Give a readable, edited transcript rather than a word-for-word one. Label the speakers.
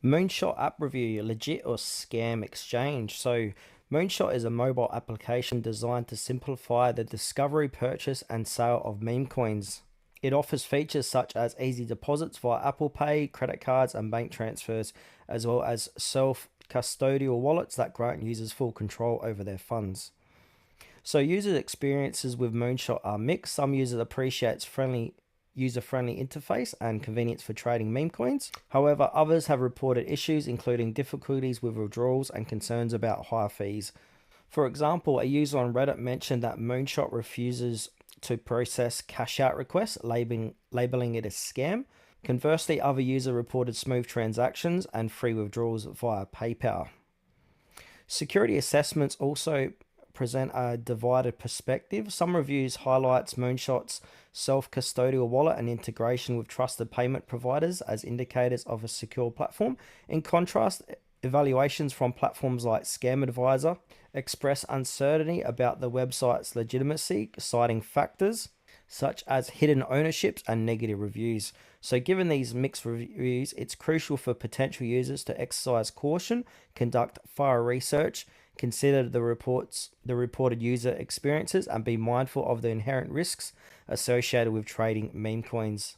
Speaker 1: Moonshot app review, legit or scam exchange. So, Moonshot is a mobile application designed to simplify the discovery, purchase, and sale of meme coins. It offers features such as easy deposits via Apple Pay, credit cards, and bank transfers, as well as self custodial wallets that grant users full control over their funds. So user experiences with Moonshot are mixed. Some users appreciate its user-friendly interface and convenience for trading meme coins. However, others have reported issues including difficulties with withdrawals and concerns about higher fees. For example, a user on Reddit mentioned that Moonshot refuses to process cash out requests, labeling it a scam. Conversely, other users reported smooth transactions and free withdrawals via PayPal. Security assessments also present a divided perspective. Some reviews highlights Moonshot's self-custodial wallet and integration with trusted payment providers as indicators of a secure platform. In contrast, evaluations from platforms like Scam Advisor express uncertainty about the website's legitimacy, citing factors such as hidden ownerships and negative reviews. So, given these mixed reviews, it's crucial for potential users to exercise caution, conduct thorough research, consider the reported user experiences, and be mindful of the inherent risks associated with trading meme coins.